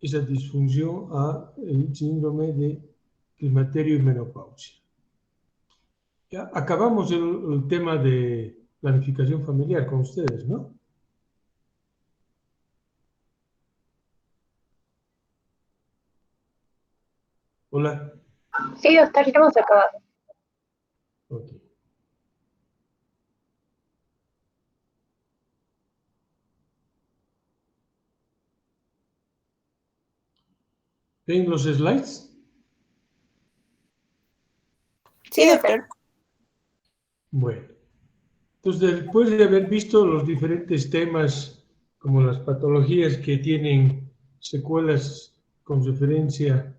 esa disfunción al síndrome de climaterio y menopausia. Ya acabamos el tema de planificación familiar con ustedes, ¿no? Hola. Sí, doctor, ya hemos acabado. Ok. ¿Ven los slides? Sí, doctor. Bueno, entonces después de haber visto los diferentes temas, como las patologías que tienen secuelas con referencia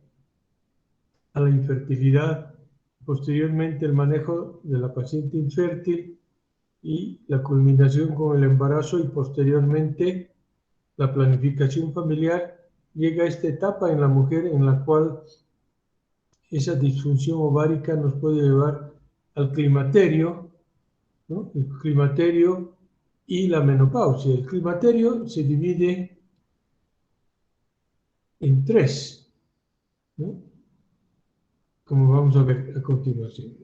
a la infertilidad, posteriormente el manejo de la paciente infértil y la culminación con el embarazo y posteriormente la planificación familiar, llega a esta etapa en la mujer en la cual esa disfunción ovárica nos puede llevar al climaterio, ¿no? El climaterio y la menopausia. El climaterio se divide en tres, ¿no? Como vamos a ver a continuación.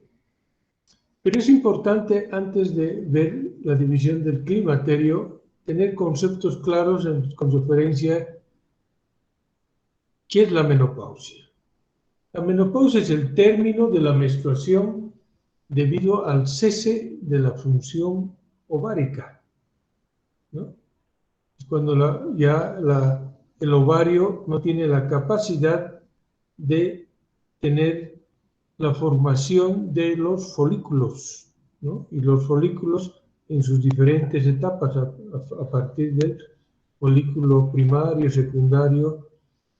Pero es importante, antes de ver la división del climaterio, tener conceptos claros con referencia a qué es la menopausia. La menopausia es el término de la menstruación debido al cese de la función ovárica, ¿no? Es cuando el ovario no tiene la capacidad de tener la formación de los folículos, ¿no? Y los folículos en sus diferentes etapas, a partir del folículo primario, secundario,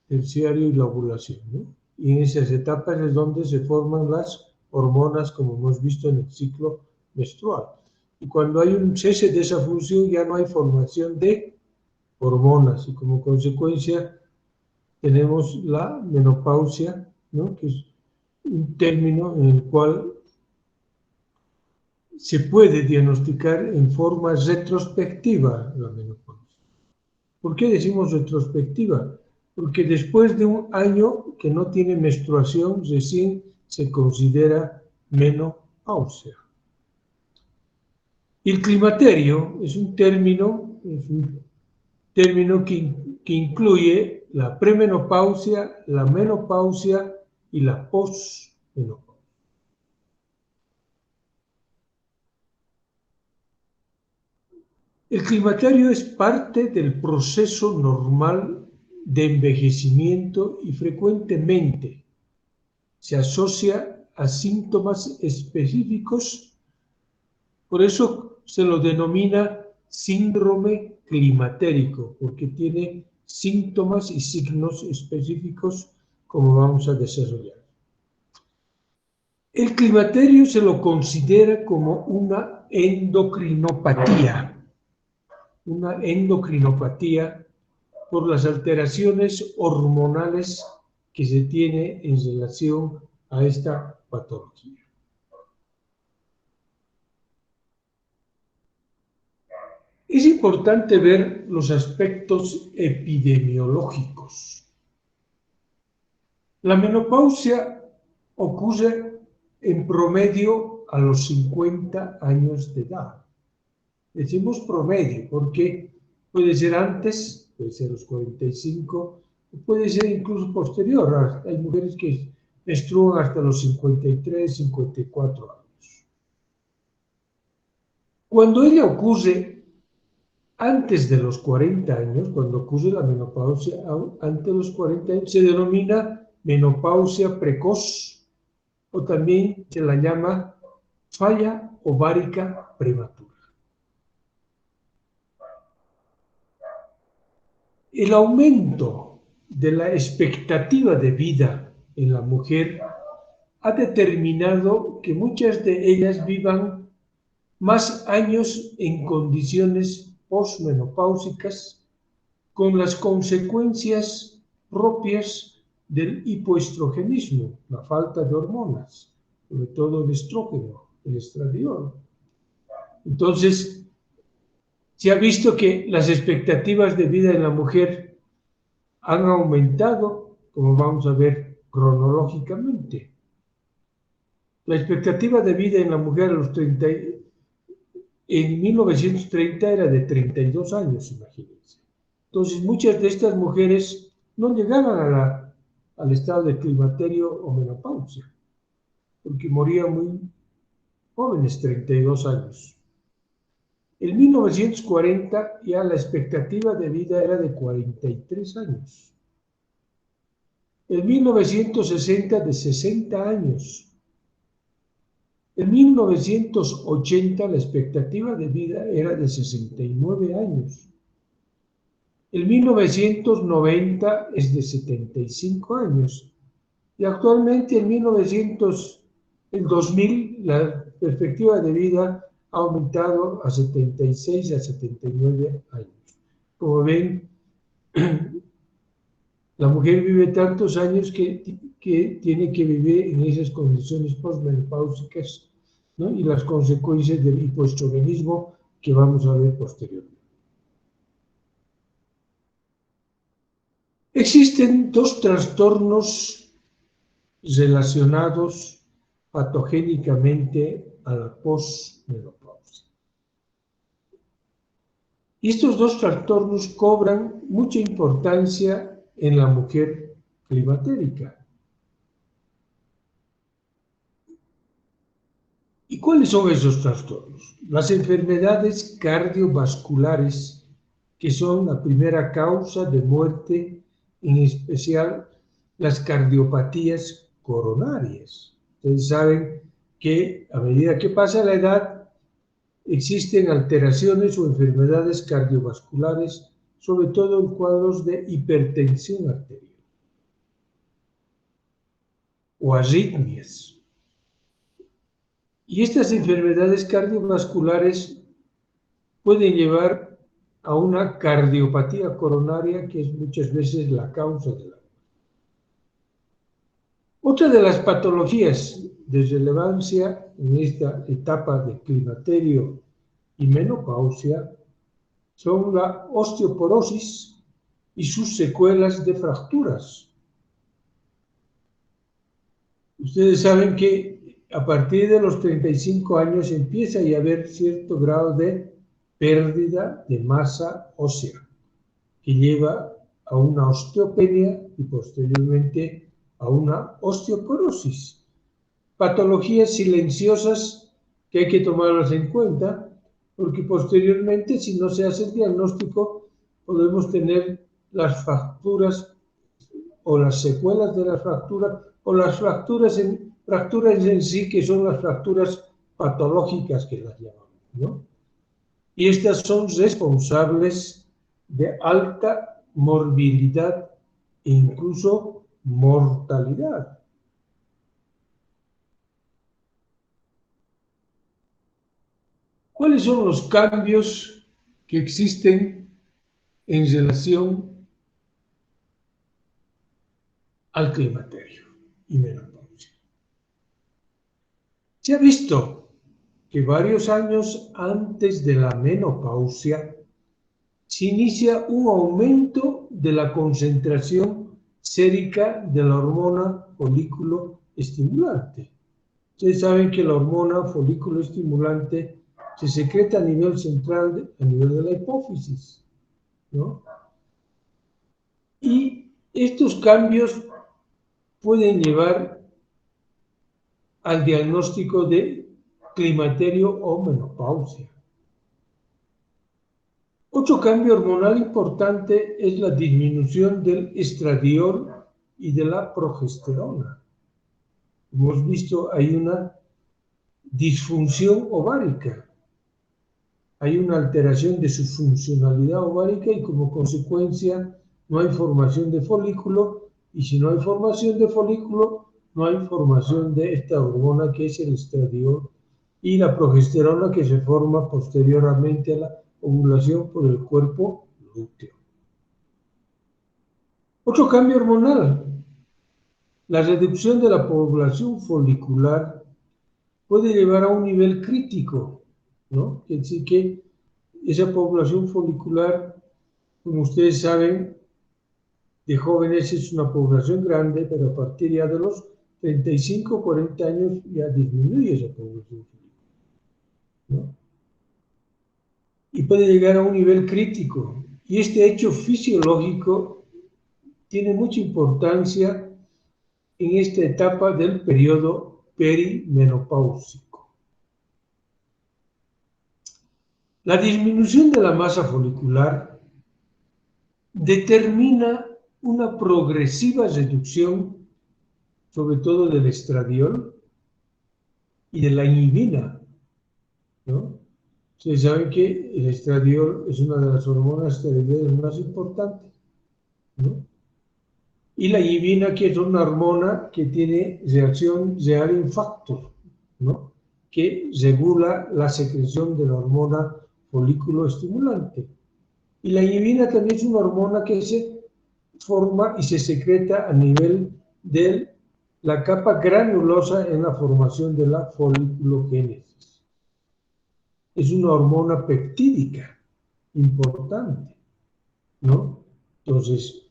terciario y la ovulación, ¿no? Y en esas etapas es donde se forman las hormonas, como hemos visto en el ciclo menstrual. Y cuando hay un cese de esa función, ya no hay formación de hormonas, y como consecuencia tenemos la menopausia, ¿no? Que es un término en el cual se puede diagnosticar en forma retrospectiva la menopausia. ¿Por qué decimos retrospectiva? Porque después de un año que no tiene menstruación, recién se considera menopausia. El climaterio es un término que incluye la premenopausia, la menopausia y la posmenopausia. El climaterio es parte del proceso normal de envejecimiento y frecuentemente se asocia a síntomas específicos, por eso se lo denomina síndrome climatérico, porque tiene síntomas y signos específicos, como vamos a desarrollar. El climaterio se lo considera como una endocrinopatía por las alteraciones hormonales que se tiene en relación a esta patología. Es importante ver los aspectos epidemiológicos. La menopausia ocurre en promedio a los 50 años de edad. Decimos promedio porque puede ser antes, puede ser los 45, puede ser incluso posterior. Hay mujeres que menstruan hasta los 53, 54 años. Cuando ella ocurre antes de los 40 años, cuando ocurre la menopausia antes de los 40 años, se denomina menopausia precoz o también se la llama falla ovárica prematura. El aumento de la expectativa de vida en la mujer ha determinado que muchas de ellas vivan más años en condiciones posmenopáusicas, con las consecuencias propias del hipoestrogenismo, la falta de hormonas, sobre todo el estrógeno, el estradiol. Entonces, se ha visto que las expectativas de vida en la mujer han aumentado, como vamos a ver cronológicamente. La expectativa de vida en la mujer a los 30, en 1930 era de 32 años, imagínense. Entonces, muchas de estas mujeres no llegaban al estado de climaterio o menopausia, porque morían muy jóvenes, 32 años. En 1940 ya la expectativa de vida era de 43 años. En 1960 de 60 años. En 1980 la expectativa de vida era de 69 años. En 1990 es de 75 años. Y actualmente en 2000 la perspectiva de vida ha aumentado a 76 a 79 años. Como ven, la mujer vive tantos años que tiene que vivir en esas condiciones postmenopáusicas, ¿no? Y las consecuencias del hipoestrogenismo que vamos a ver posteriormente. Existen dos trastornos relacionados patogénicamente a la posmenopausia. Y estos dos trastornos cobran mucha importancia en la mujer climatérica. ¿Y cuáles son esos trastornos? Las enfermedades cardiovasculares, que son la primera causa de muerte, en especial las cardiopatías coronarias. Ustedes saben que a medida que pasa la edad, existen alteraciones o enfermedades cardiovasculares, sobre todo en cuadros de hipertensión arterial o arritmias. Y estas enfermedades cardiovasculares pueden llevar a una cardiopatía coronaria, que es muchas veces la causa de la muerte. Otra de las patologías de relevancia en esta etapa de climaterio y menopausia son la osteoporosis y sus secuelas de fracturas. Ustedes saben que a partir de los 35 años empieza a haber cierto grado de pérdida de masa ósea, que lleva a una osteopenia y posteriormente a una osteoporosis. Patologías silenciosas que hay que tomarlas en cuenta, porque posteriormente, si no se hace el diagnóstico, podemos tener las fracturas o las secuelas de la fractura o las fracturas en sí, que son las fracturas patológicas que las llamamos, ¿no? Y estas son responsables de alta morbilidad e incluso mortalidad. ¿Cuáles son los cambios que existen en relación al climaterio y menopausia? Se ha visto que varios años antes de la menopausia se inicia un aumento de la concentración sérica de la hormona folículo estimulante. Ustedes saben que la hormona folículo estimulante se secreta a nivel central, a nivel de la hipófisis, ¿no? Y estos cambios pueden llevar al diagnóstico de climaterio o menopausia. Otro cambio hormonal importante es la disminución del estradiol y de la progesterona. Como hemos visto, hay una disfunción ovárica. Hay una alteración de su funcionalidad ovárica y como consecuencia no hay formación de folículo, y si no hay formación de folículo, no hay formación de esta hormona que es el estradiol y la progesterona, que se forma posteriormente a la ovulación por el cuerpo lúteo. Otro cambio hormonal, la reducción de la población folicular puede llevar a un nivel crítico, ¿no? Es decir, que esa población folicular, como ustedes saben, de jóvenes es una población grande, pero a partir ya de los 35, 40 años ya disminuye esa población, ¿no? Y puede llegar a un nivel crítico. Y este hecho fisiológico tiene mucha importancia en esta etapa del periodo perimenopáusico. La disminución de la masa folicular determina una progresiva reducción, sobre todo del estradiol y de la inhibina, ¿no? Ustedes saben que el estradiol es una de las hormonas esteroideas más importantes, ¿no? Y la inhibina, que es una hormona que tiene reacción Rearrin factor, ¿no? Que regula la secreción de la hormona folículo estimulante. Y la inhibina también es una hormona que se forma y se secreta a nivel de la capa granulosa en la formación de la foliculogénesis. Es una hormona peptídica importante, ¿no? Entonces,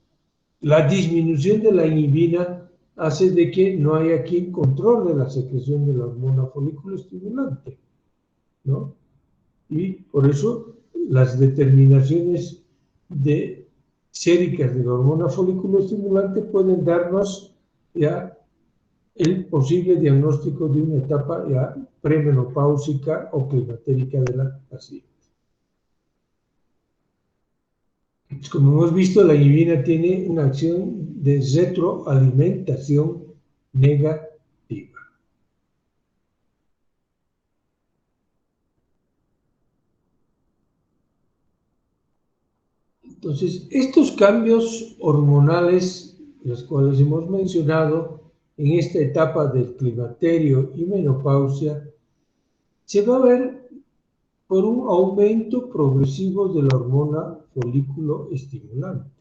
la disminución de la inhibina hace de que no haya quien controle la secreción de la hormona folículo estimulante, ¿no? Y por eso las determinaciones séricas de la hormona folículo estimulante pueden darnos ya el posible diagnóstico de una etapa ya premenopáusica o climatérica de la paciente. Como hemos visto, la inhibina tiene una acción de retroalimentación negativa. Entonces, estos cambios hormonales, los cuales hemos mencionado en esta etapa del climaterio y menopausia, se va a ver por un aumento progresivo de la hormona folículo estimulante.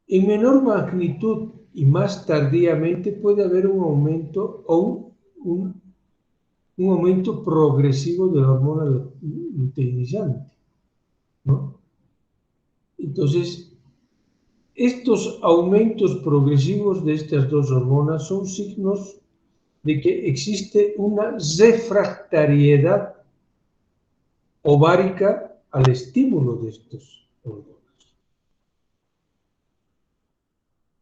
En menor magnitud y más tardíamente puede haber un aumento o un aumento progresivo de la hormona luteinizante, ¿no? Entonces, estos aumentos progresivos de estas dos hormonas son signos de que existe una refractariedad ovárica al estímulo de estos hormonas.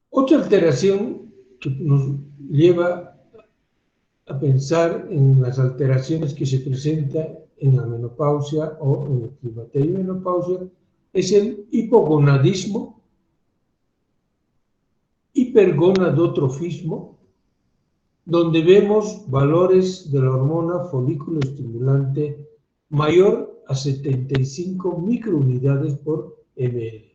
Otra alteración que nos lleva a pensar en las alteraciones que se presentan en la menopausia o en el climaterio y menopausia es el hipogonadismo, hipergonadotrofismo, donde vemos valores de la hormona folículo estimulante mayor a 75 microunidades por ml.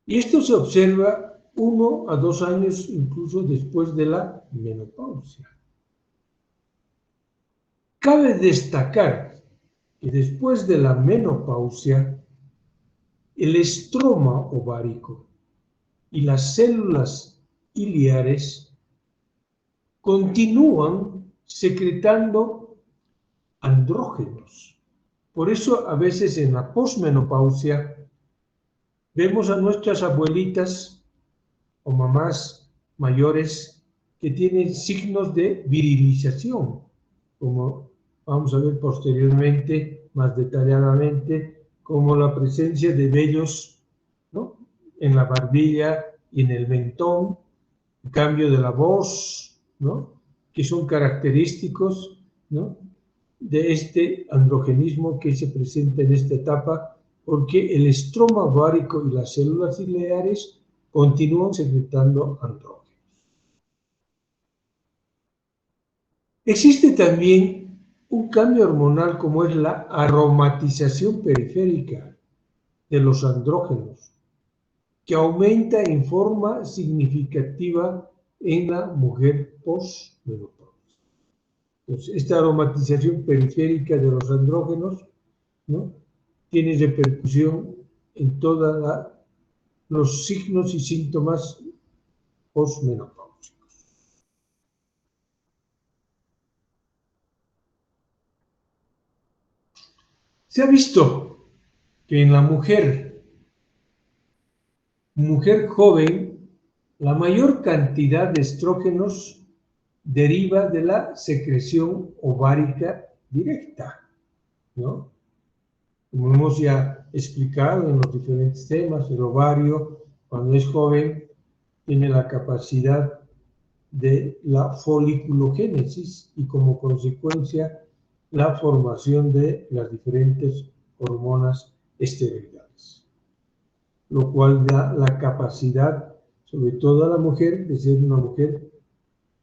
Y esto se observa 1 a 2 años incluso después de la menopausia. Cabe destacar que después de la menopausia, el estroma ovárico y las células iliares continúan secretando andrógenos. Por eso a veces en la posmenopausia vemos a nuestras abuelitas o mamás mayores que tienen signos de virilización, como vamos a ver posteriormente, más detalladamente, como la presencia de vellos, ¿no?, en la barbilla y en el mentón, el cambio de la voz, ¿no?, que son característicos, ¿no?, de este androgenismo que se presenta en esta etapa, porque el estroma ovárico y las células ciliares continúan secretando andrógenos. Existe también un cambio hormonal como es la aromatización periférica de los andrógenos, que aumenta en forma significativa en la mujer postmenopáusica. Entonces, esta aromatización periférica de los andrógenos, ¿no?, tiene repercusión en todos los signos y síntomas postmenopáusicos. Se ha visto que en la mujer joven, la mayor cantidad de estrógenos deriva de la secreción ovárica directa, ¿no? Como hemos ya explicado en los diferentes temas, el ovario, cuando es joven, tiene la capacidad de la foliculogénesis y como consecuencia la formación de las diferentes hormonas esteroidales, lo cual da la capacidad, sobre todo a la mujer, de ser una mujer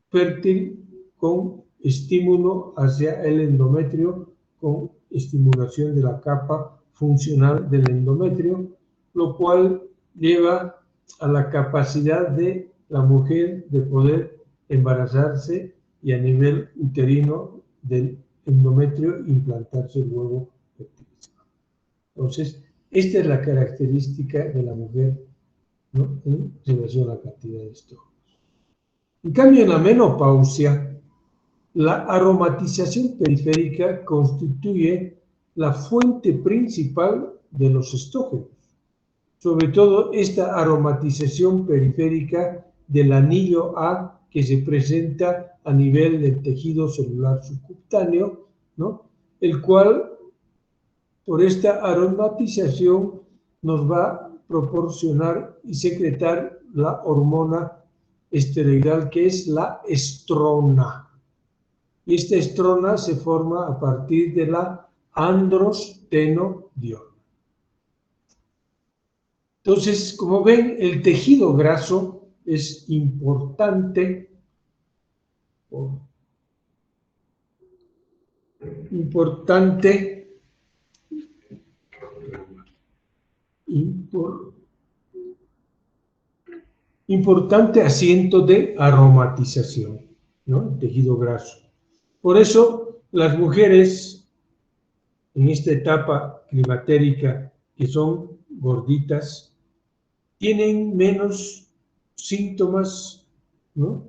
fértil con estímulo hacia el endometrio, con estimulación de la capa funcional del endometrio, lo cual lleva a la capacidad de la mujer de poder embarazarse y a nivel uterino del endometrio implantarse el huevo fertilizado. Entonces, esta es la característica de la mujer, ¿no?, en relación a la cantidad de estrógenos. En cambio, en la menopausia, la aromatización periférica constituye la fuente principal de los estrógenos. Sobre todo esta aromatización periférica del anillo A que se presenta a nivel del tejido celular subcutáneo, ¿no?, el cual, por esta aromatización, nos va a proporcionar y secretar la hormona esteroidal que es la estrona. Y esta estrona se forma a partir de la androstenodiona. Entonces, como ven, el tejido graso es importante, importante asiento de aromatización, ¿no?, el tejido graso. Por eso, las mujeres en esta etapa climatérica que son gorditas tienen menos síntomas, ¿no?,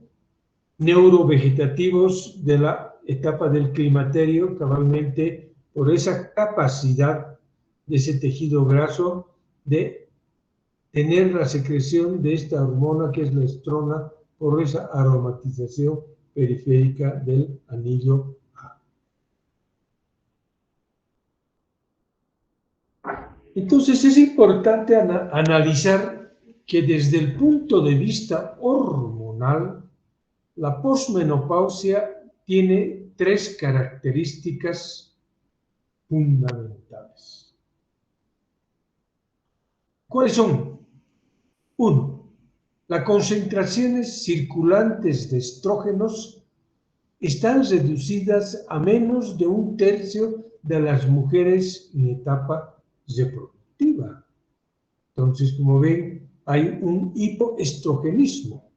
neurovegetativos de la etapa del climaterio, cabalmente por esa capacidad de ese tejido graso de tener la secreción de esta hormona que es la estrona por esa aromatización periférica del anillo A. Entonces es importante analizar que desde el punto de vista hormonal, la posmenopausia tiene tres características fundamentales. ¿Cuáles son? 1. Las concentraciones circulantes de estrógenos están reducidas a menos de 1/3 de las mujeres en etapa reproductiva. Entonces, como ven, hay un hipoestrogenismo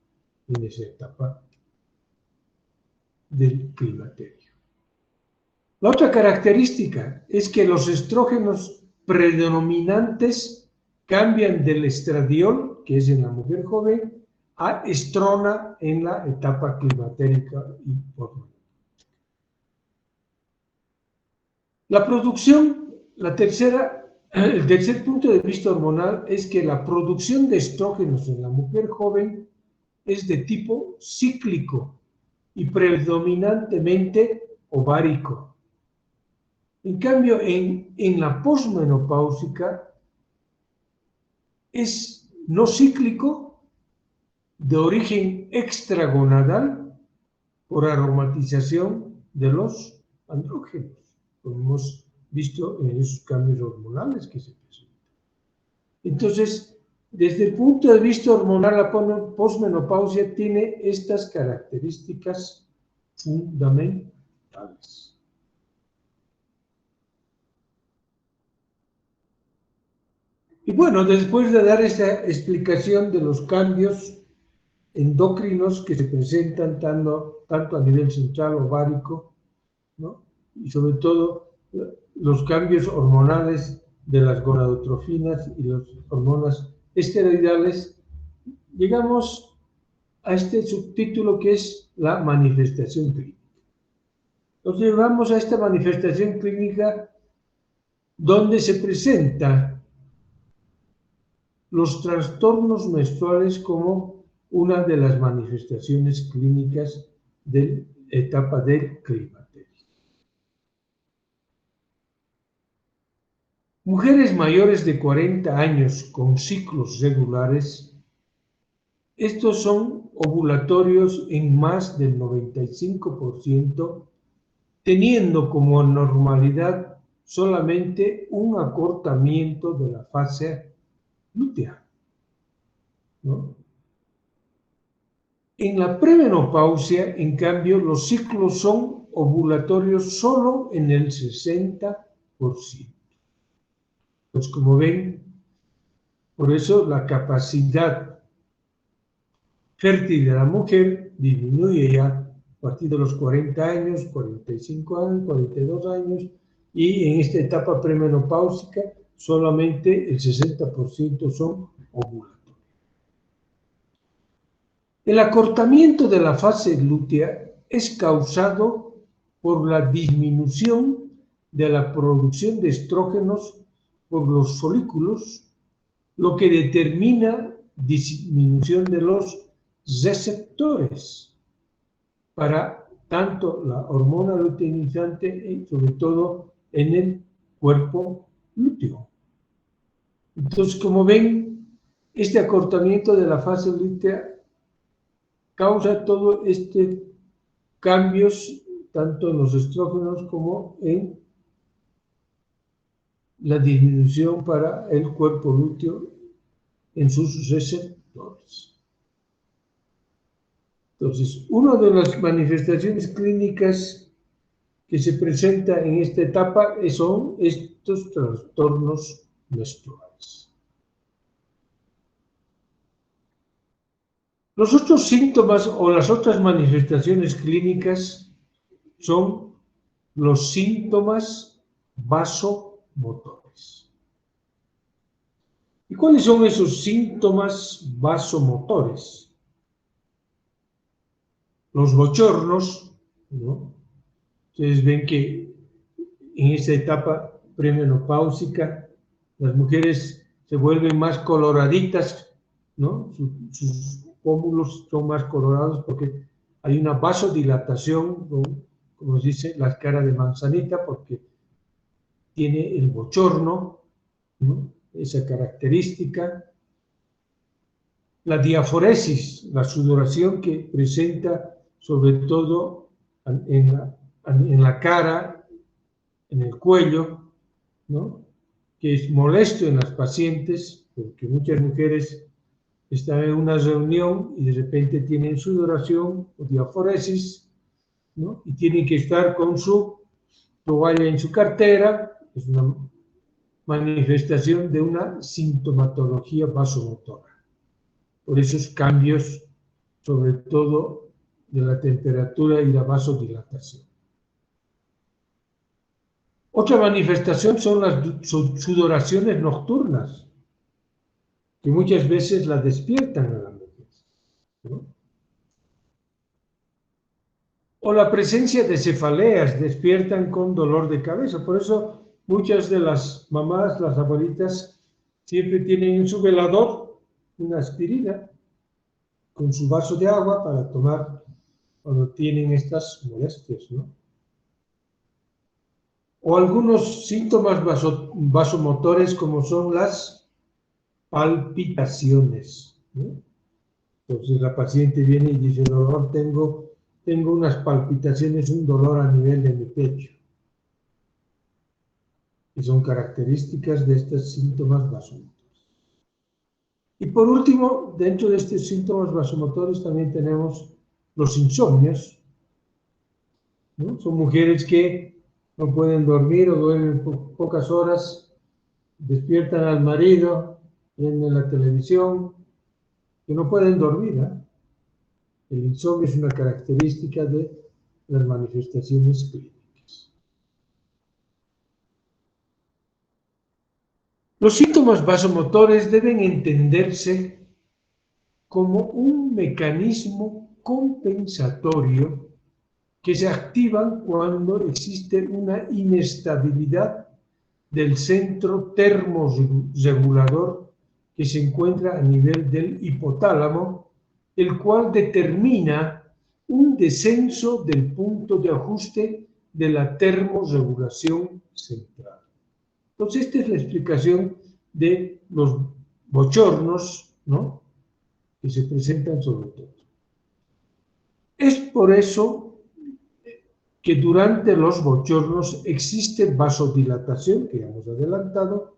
en esa etapa del climaterio. La otra característica es que los estrógenos predominantes cambian del estradiol, que es en la mujer joven, a estrona en la etapa climatérica y hormonal. La producción, el tercer punto de vista hormonal es que la producción de estrógenos en la mujer joven es de tipo cíclico y predominantemente ovárico. En cambio, en la posmenopáusica es no cíclico, de origen extragonadal, por aromatización de los andrógenos, como hemos visto en esos cambios hormonales que se presentan. Entonces, desde el punto de vista hormonal, la posmenopausia tiene estas características fundamentales. Y bueno, después de dar esta explicación de los cambios endocrinos que se presentan tanto a nivel central ovárico, ¿no?, y sobre todo los cambios hormonales de las gonadotrofinas y las hormonas esteroidales, llegamos a este subtítulo que es la manifestación clínica. Entonces, vamos a esta manifestación clínica donde se presentan los trastornos menstruales como una de las manifestaciones clínicas de la etapa del climaterio. Mujeres mayores de 40 años con ciclos regulares, estos son ovulatorios en más del 95%, teniendo como normalidad solamente un acortamiento de la fase lútea, ¿no? En la premenopausia, en cambio, los ciclos son ovulatorios solo en el 60%. Pues como ven, por eso la capacidad fértil de la mujer disminuye ya a partir de los 40 años, 45 años, 42 años, y en esta etapa premenopáusica solamente el 60% son ovulatorios. El acortamiento de la fase lútea es causado por la disminución de la producción de estrógenos por los folículos, lo que determina disminución de los receptores para tanto la hormona luteinizante y sobre todo en el cuerpo lúteo. Entonces, como ven, este acortamiento de la fase lútea causa todo este cambios tanto en los estrógenos como en la disminución para el cuerpo lúteo en sus receptores. Entonces, una de las manifestaciones clínicas que se presenta en esta etapa son estos trastornos menstruales. Los otros síntomas o las otras manifestaciones clínicas son los síntomas vasomotores. ¿Y cuáles son esos síntomas vasomotores? Los bochornos, ¿no? Ustedes ven que en esta etapa premenopáusica las mujeres se vuelven más coloraditas, ¿no? Sus pómulos son más colorados porque hay una vasodilatación, ¿no? Como se dice, la cara de manzanita, porque tiene el bochorno, ¿no? Esa característica. La diaforesis, la sudoración que presenta sobre todo en la cara, en el cuello, ¿no? Que es molesto en las pacientes, porque muchas mujeres están en una reunión y de repente tienen sudoración o diaforesis, ¿no? Y tienen que estar con su toalla en su cartera. Es una manifestación de una sintomatología vasomotora. Por esos cambios, sobre todo de la temperatura y la vasodilatación. Otra manifestación son las sudoraciones nocturnas, que muchas veces la despiertan a la mujer, ¿no? O la presencia de cefaleas despiertan con dolor de cabeza. Por eso muchas de las mamás, las abuelitas, siempre tienen en su velador una aspirina con su vaso de agua para tomar cuando tienen estas molestias, ¿no? O algunos síntomas vasomotores como son las palpitaciones, ¿no? Entonces la paciente viene y dice, dolor, tengo unas palpitaciones, un dolor a nivel de mi pecho. Y son características de estos síntomas vasomotores. Y por último, dentro de estos síntomas vasomotores también tenemos los insomnios, ¿no? Son mujeres que no pueden dormir o duermen pocas horas, despiertan al marido, prenden la televisión, que no pueden dormir, ¿eh? El insomnio es una característica de las manifestaciones clínicas. Los síntomas vasomotores deben entenderse como un mecanismo compensatorio que se activan cuando existe una inestabilidad del centro termorregulador que se encuentra a nivel del hipotálamo, el cual determina un descenso del punto de ajuste de la termorregulación central. Entonces, esta es la explicación de los bochornos, ¿no?, que se presentan sobre todo. Es por eso que durante los bochornos existe vasodilatación, que ya hemos adelantado,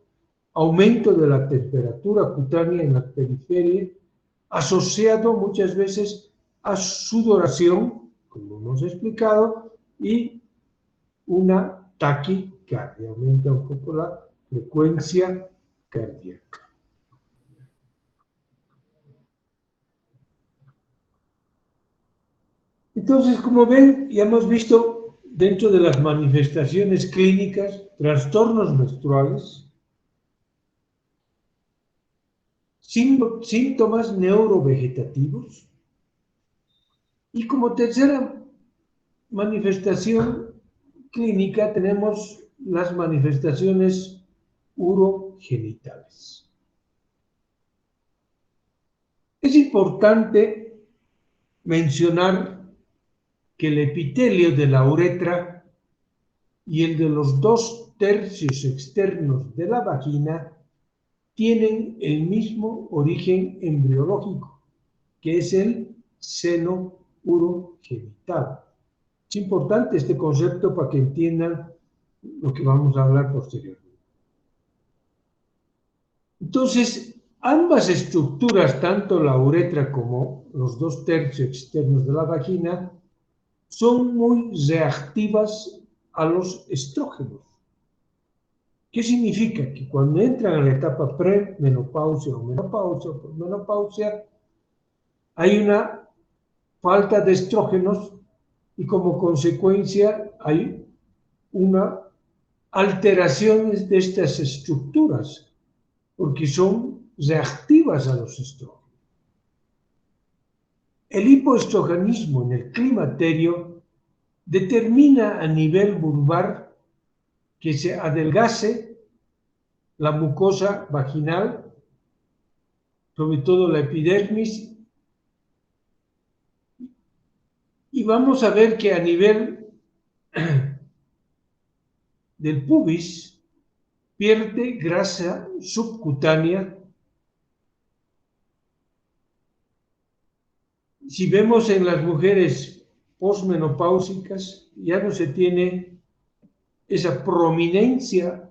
aumento de la temperatura cutánea en la periferia, asociado muchas veces a sudoración, como hemos explicado, y una taquicardia, aumenta un poco la frecuencia cardíaca. Entonces, como ven, ya hemos visto dentro de las manifestaciones clínicas, trastornos menstruales, síntomas neurovegetativos, y como tercera manifestación clínica tenemos las manifestaciones urogenitales. Es importante mencionar que el epitelio de la uretra y el de los 2/3 externos de la vagina tienen el mismo origen embriológico, que es el seno urogenital. Es importante este concepto para que entiendan lo que vamos a hablar posteriormente. Entonces, ambas estructuras, tanto la uretra como los 2/3 externos de la vagina, son muy reactivas a los estrógenos. ¿Qué significa? Que cuando entran en la etapa premenopausia o menopausia, hay una falta de estrógenos y como consecuencia hay una alteración de estas estructuras, porque son reactivas a los estrógenos. El hipoestrogenismo en el climaterio determina a nivel vulvar que se adelgace la mucosa vaginal, sobre todo la epidermis, y vamos a ver que a nivel del pubis pierde grasa subcutánea. Si vemos en las mujeres posmenopáusicas, ya no se tiene esa prominencia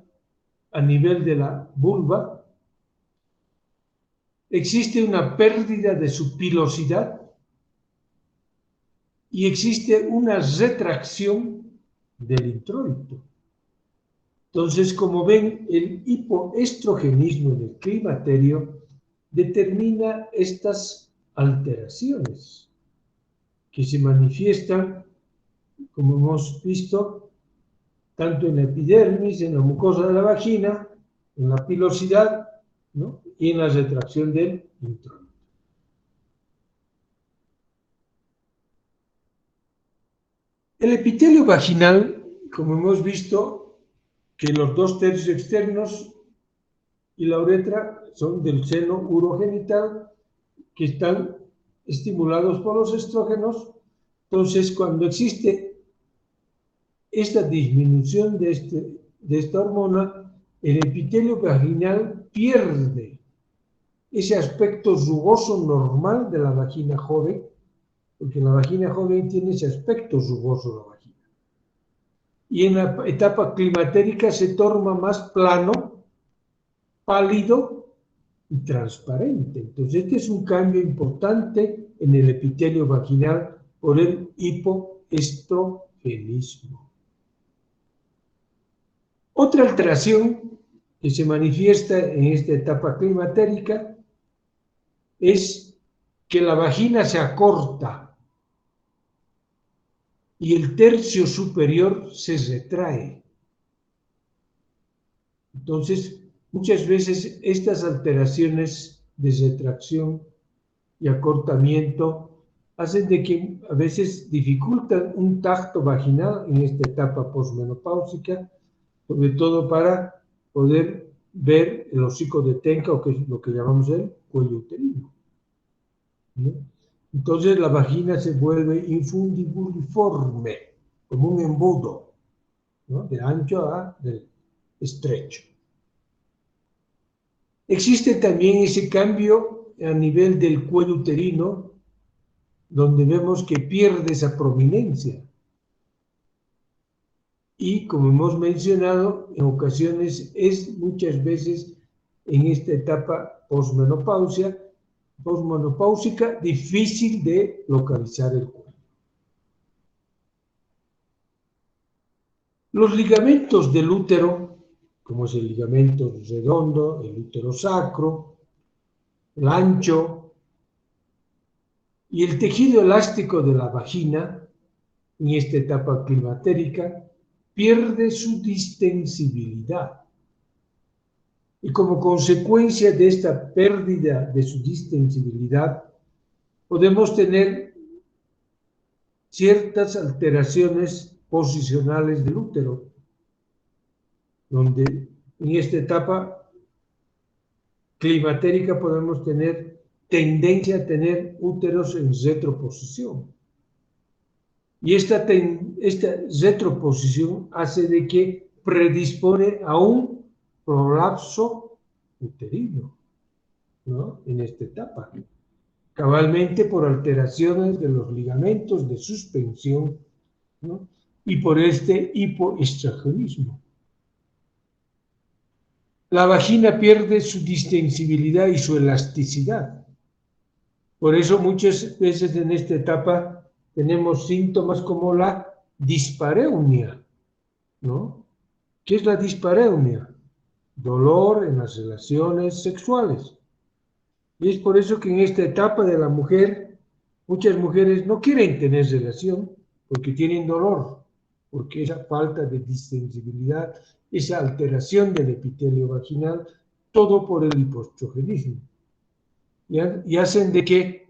a nivel de la vulva, existe una pérdida de su pilosidad y existe una retracción del introito. Entonces, como ven, el hipoestrogenismo en el climaterio determina estas alteraciones que se manifiestan, como hemos visto, tanto en la epidermis, en la mucosa de la vagina, en la pilosidad, ¿no?, y en la retracción del introito. El epitelio vaginal, como hemos visto, que los 2/3 externos y la uretra son del seno urogenital, que están estimulados por los estrógenos. Entonces, cuando existe esta disminución de esta hormona, el epitelio vaginal pierde ese aspecto rugoso normal de la vagina joven, porque la vagina joven tiene ese aspecto rugoso de la vagina. Y en la etapa climatérica se torna más plano, pálido y transparente. Entonces, este es un cambio importante en el epitelio vaginal por el hipoestrogenismo. Otra alteración que se manifiesta en esta etapa climatérica es que la vagina se acorta y el tercio superior se retrae. Entonces, muchas veces estas alteraciones de retracción y acortamiento hacen de que a veces dificultan un tacto vaginal en esta etapa posmenopáusica, sobre todo para poder ver el hocico de Tenca, o que es lo que llamamos el cuello uterino, ¿no? Entonces la vagina se vuelve infundibuliforme, como un embudo, ¿no? De ancho a de estrecho. Existe también ese cambio a nivel del cuello uterino, donde vemos que pierde esa prominencia. Y como hemos mencionado, en ocasiones es muchas veces en esta etapa posmenopáusica difícil de localizar el cuello. Los ligamentos del útero, como es el ligamento redondo, el útero sacro, el ancho y el tejido elástico de la vagina, en esta etapa climatérica, pierde su distensibilidad. Y como consecuencia de esta pérdida de su distensibilidad, podemos tener ciertas alteraciones posicionales del útero, donde en esta etapa climatérica podemos tener tendencia a tener úteros en retroposición. Y esta retroposición hace de que predispone a un prolapso uterino, ¿no? En esta etapa, cabalmente por alteraciones de los ligamentos de suspensión, ¿no? Y por este hipoestrogenoismo. La vagina pierde su distensibilidad y su elasticidad. Por eso muchas veces en esta etapa tenemos síntomas como la dispareunia, ¿no? ¿Qué es la dispareunia? Dolor en las relaciones sexuales. Y es por eso que en esta etapa de la mujer, muchas mujeres no quieren tener relación porque tienen dolor, porque esa falta de distensibilidad, esa alteración del epitelio vaginal, todo por el hipoestrogenismo. Y hacen de que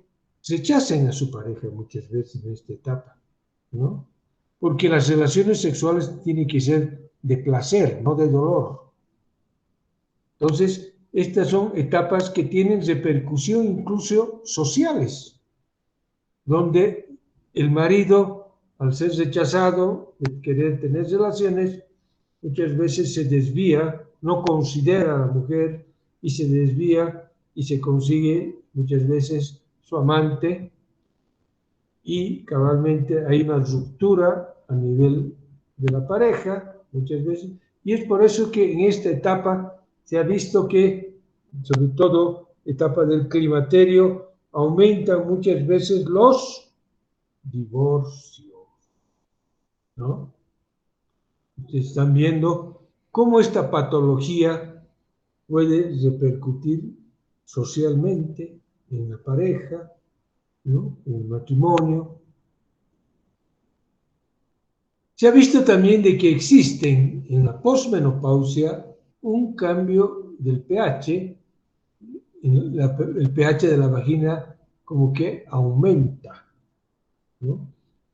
rechacen a su pareja muchas veces en esta etapa, ¿no? Porque las relaciones sexuales tienen que ser de placer, no de dolor. Entonces, estas son etapas que tienen repercusión incluso sociales, donde el marido, al ser rechazado de querer tener relaciones, muchas veces se desvía, no considera a la mujer y se desvía y se consigue muchas veces su amante, y cabalmente hay una ruptura a nivel de la pareja muchas veces, y es por eso que en esta etapa se ha visto que, sobre todo etapa del climaterio, aumentan muchas veces los divorcios, ¿no? Ustedes están viendo cómo esta patología puede repercutir socialmente en la pareja, ¿no? En el matrimonio. Se ha visto también de que existen en la posmenopausia un cambio del pH, el pH de la vagina como que aumenta, ¿no?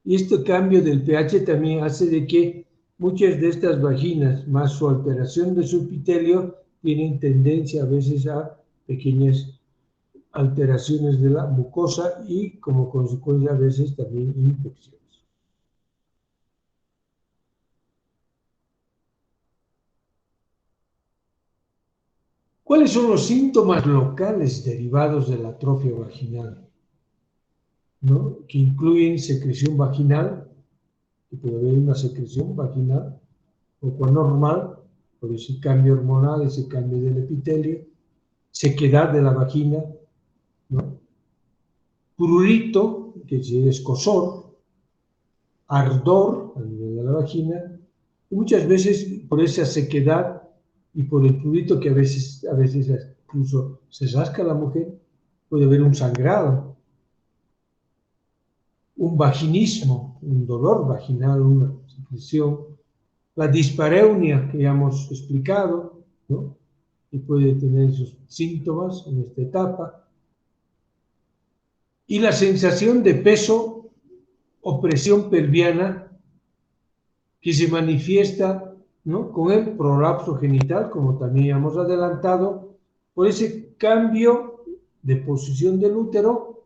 Y este cambio del pH también hace de que muchas de estas vaginas, más su alteración de su epitelio, tienen tendencia a veces a pequeñas alteraciones de la mucosa y como consecuencia a veces también infecciones. ¿Cuáles son los síntomas locales derivados de la atrofia vaginal? ¿No? Que incluyen secreción vaginal, que puede haber una secreción vaginal poco anormal, por ese cambio hormonal, ese cambio del epitelio, sequedad de la vagina, ¿no? Prurito, que es escozor, ardor a nivel de la vagina, y muchas veces por esa sequedad y por el prurito que a veces incluso se rasca la mujer, puede haber un sangrado, un vaginismo, un dolor vaginal, una secreción, la dispareunia que ya hemos explicado, ¿no? Y puede tener sus síntomas en esta etapa, y la sensación de peso o presión pelviana que se manifiesta ¿no? Con el prolapso genital, como también hemos adelantado, por ese cambio de posición del útero,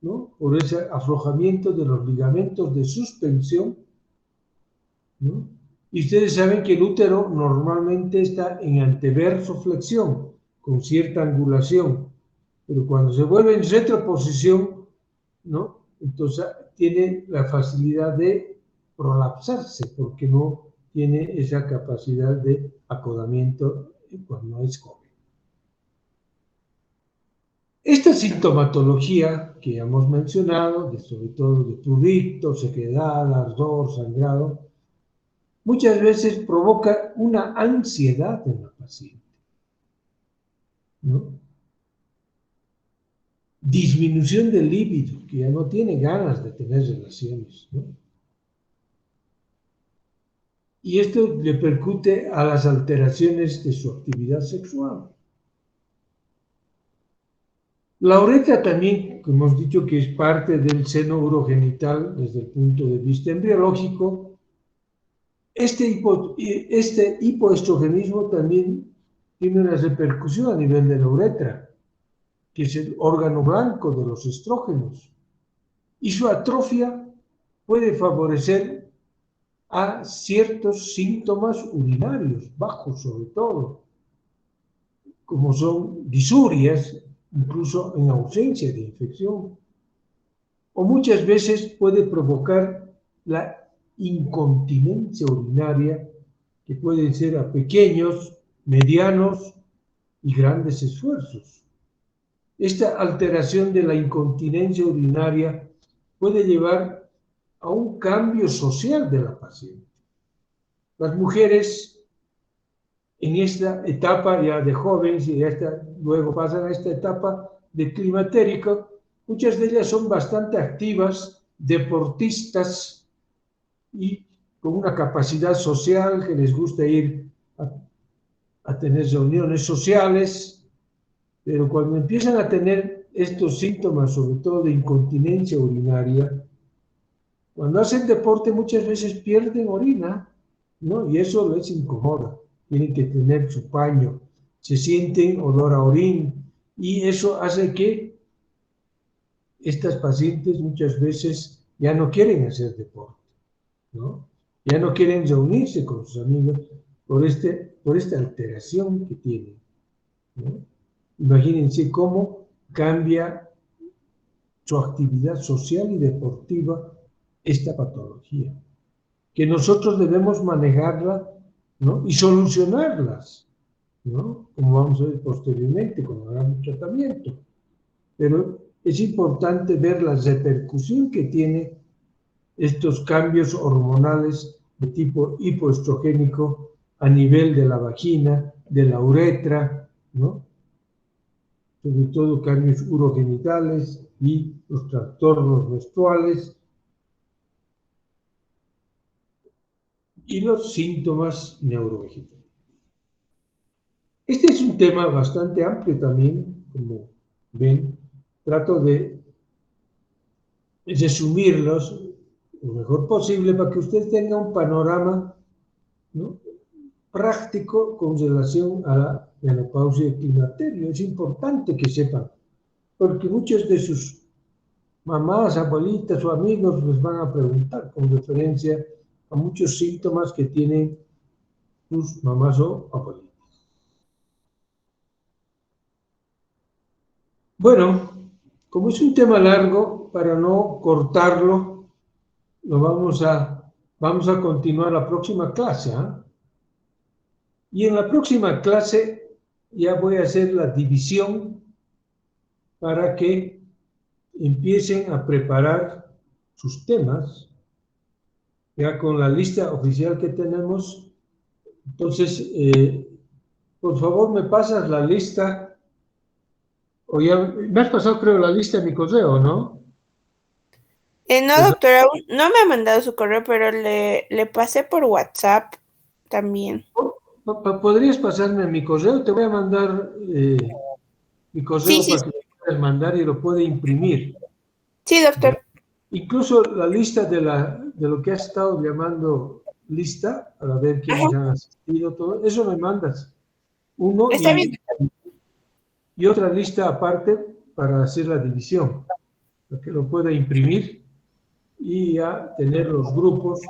¿no? Por ese aflojamiento de los ligamentos de suspensión, ¿no? Y ustedes saben que el útero normalmente está en anteverso flexión, con cierta angulación, pero cuando se vuelve en retroposición, ¿no? Entonces tiene la facilidad de prolapsarse, porque no tiene esa capacidad de acodamiento cuando es joven. Esta sintomatología que hemos mencionado, sobre todo de prurito, sequedad, ardor, sangrado, muchas veces provoca una ansiedad en la paciente, ¿no? Disminución del líbido, que ya no tiene ganas de tener relaciones, ¿no? Y esto le percute a las alteraciones de su actividad sexual. La uretra también, como hemos dicho, que es parte del seno urogenital desde el punto de vista embriológico. Este hipoestrogenismo también tiene una repercusión a nivel de la uretra, que es el órgano blanco de los estrógenos. Y su atrofia puede favorecer a ciertos síntomas urinarios, bajos sobre todo, como son disurias, incluso en ausencia de infección. O muchas veces puede provocar la incontinencia urinaria, que puede ser a pequeños, medianos y grandes esfuerzos. Esta alteración de la incontinencia urinaria puede llevar a un cambio social de la paciente. Las mujeres en esta etapa ya de jóvenes y luego pasan a esta etapa de climatérico, muchas de ellas son bastante activas, deportistas y con una capacidad social que les gusta ir a tener reuniones sociales, pero cuando empiezan a tener estos síntomas, sobre todo de incontinencia urinaria, cuando hacen deporte muchas veces pierden orina, ¿no? Y eso les incomoda. Tienen que tener su paño, se sienten olor a orín, y eso hace que estas pacientes muchas veces ya no quieren hacer deporte, ¿no? Ya no quieren reunirse con sus amigos por esta alteración que tienen, ¿no? Imagínense cómo cambia su actividad social y deportiva esta patología, que nosotros debemos manejarla, ¿no? Y solucionarlas, ¿no? Como vamos a ver posteriormente cuando hagamos tratamiento. Pero es importante ver la repercusión que tiene estos cambios hormonales de tipo hipoestrogénico a nivel de la vagina, de la uretra, ¿no? Sobre todo cambios urogenitales y los trastornos menstruales y los síntomas neurológicos. Este es un tema bastante amplio también, como ven. Trato de resumirlos lo mejor posible para que usted tenga un panorama, ¿no?, práctico con relación a la menopausia y climaterio. Es importante que sepan, porque muchos de sus mamás, abuelitas o amigos les van a preguntar con referencia a muchos síntomas que tienen sus mamás o abuelitas. Bueno, como es un tema largo, para no cortarlo, vamos a continuar la próxima clase, ¿eh? Y en la próxima clase ya voy a hacer la división para que empiecen a preparar sus temas, ya con la lista oficial que tenemos. Entonces, por favor, me pasas la lista, o ya me has pasado, creo, la lista en mi correo, ¿no? No, doctora, no me ha mandado su correo, pero le pasé por WhatsApp también. ¿Podrías pasarme mi correo? Te voy a mandar mi correo Sí. para que lo puedas mandar y lo pueda imprimir. Sí, doctor. Incluso la lista de lo que has estado llamando lista para ver Ajá, quiénes han asistido, todo. Eso me mandas. Uno está bien. y otra lista aparte para hacer la división, para que lo pueda imprimir y ya tener los grupos.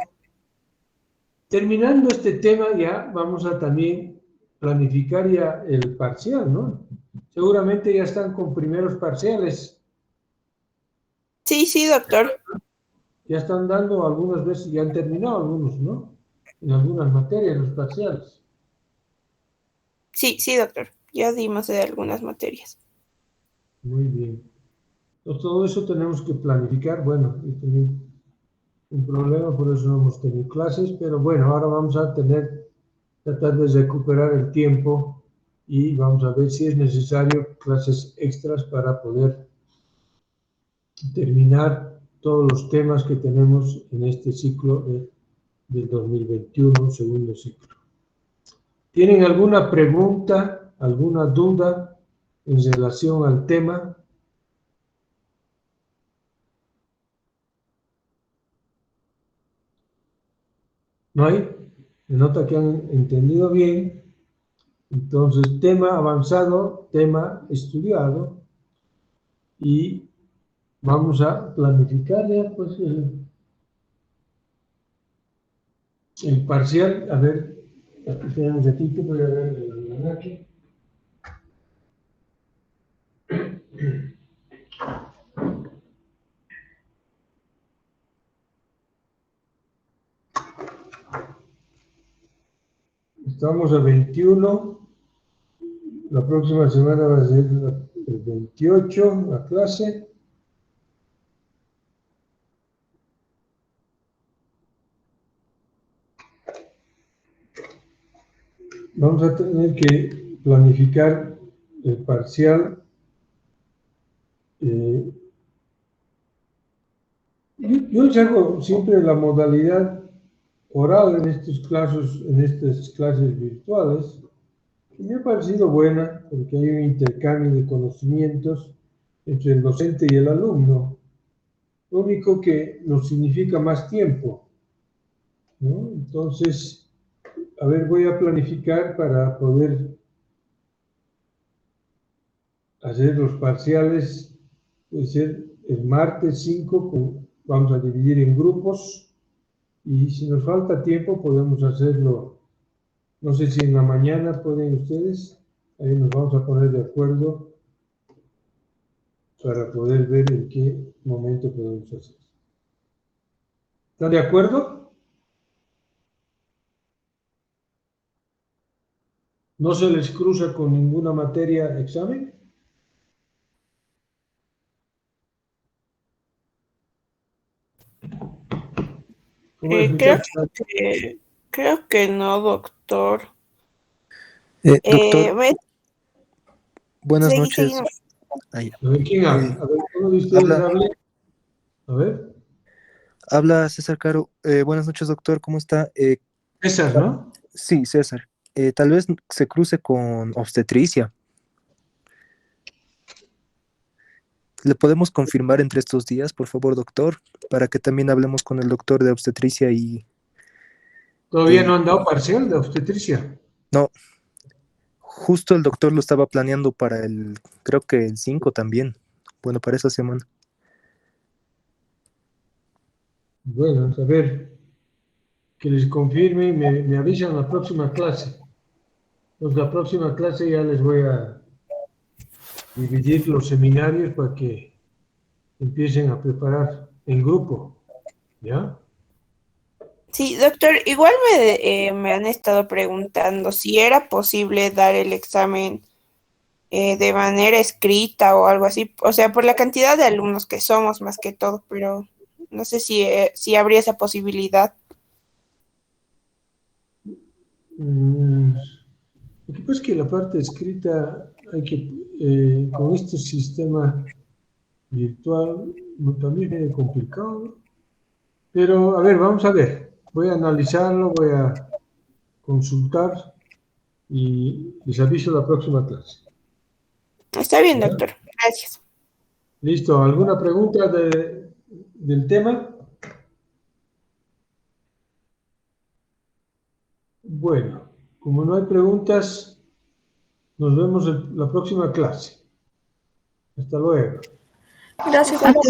Terminando este tema, ya vamos a también planificar ya el parcial, ¿no? Seguramente ya están con primeros parciales. Sí, sí, doctor. Ya están dando algunas veces, ya han terminado algunos, ¿no? En algunas materias, los parciales. Sí, sí, doctor. Ya dimos de algunas materias. Muy bien. Entonces, todo eso tenemos que planificar. Bueno, yo tenía un problema, por eso no hemos tenido clases, pero bueno, ahora vamos a tratar de recuperar el tiempo y vamos a ver si es necesario clases extras para poder terminar todos los temas que tenemos en este ciclo del 2021, segundo ciclo. ¿Tienen alguna pregunta, alguna duda en relación al tema? ¿No hay? Se nota que han entendido bien. Entonces, tema avanzado, tema estudiado y vamos a planificar ya pues el parcial. A ver, espera un ratito, voy a ver el almanaque. Estamos a 21. La próxima semana va a ser el 28, la clase. Vamos a tener que planificar el parcial. Yo les hago siempre la modalidad oral en estas clases virtuales, que me ha parecido buena porque hay un intercambio de conocimientos entre el docente y el alumno. Lo único que nos significa más tiempo, ¿no? Entonces, a ver, voy a planificar para poder hacer los parciales. Puede ser el martes 5, vamos a dividir en grupos y si nos falta tiempo podemos hacerlo, no sé si en la mañana pueden ustedes, ahí nos vamos a poner de acuerdo para poder ver en qué momento podemos hacer. ¿Están de acuerdo? ¿No se les cruza con ninguna materia examen? ¿Cómo es, Creo muchachos? creo que no, doctor. Doctor, Me- buenas noches. seguimos. Ah, ya. A ver, ¿quién habla? A ver, uno de ustedes Habla, hable. A ver, habla César Caro. Buenas noches, doctor. ¿Cómo está? César, ¿no? Sí, César. Tal vez se cruce con obstetricia. ¿Le podemos confirmar entre estos días, por favor, doctor? Para que también hablemos con el doctor de obstetricia Todavía no y han dado parcial de obstetricia. no, justo el doctor lo estaba planeando para creo que el 5 también. Bueno, para esa semana. Bueno, a ver, que les confirme y me avisan la próxima clase. Pues la próxima clase ya les voy a dividir los seminarios para que empiecen a preparar en grupo, ¿ya? Sí, doctor, igual me han estado preguntando si era posible dar el examen de manera escrita o algo así, o sea, por la cantidad de alumnos que somos más que todo, pero no sé si habría esa posibilidad. Mm, Lo que pasa es que la parte escrita hay que, con este sistema virtual, también es complicado, ¿no? Pero, a ver, vamos a ver. Voy a analizarlo, voy a consultar y les aviso la próxima clase. Está bien, ¿Ya? doctor, gracias. Listo. ¿Alguna pregunta del tema? Bueno, como no hay preguntas, nos vemos en la próxima clase. Hasta luego. Gracias, doctor.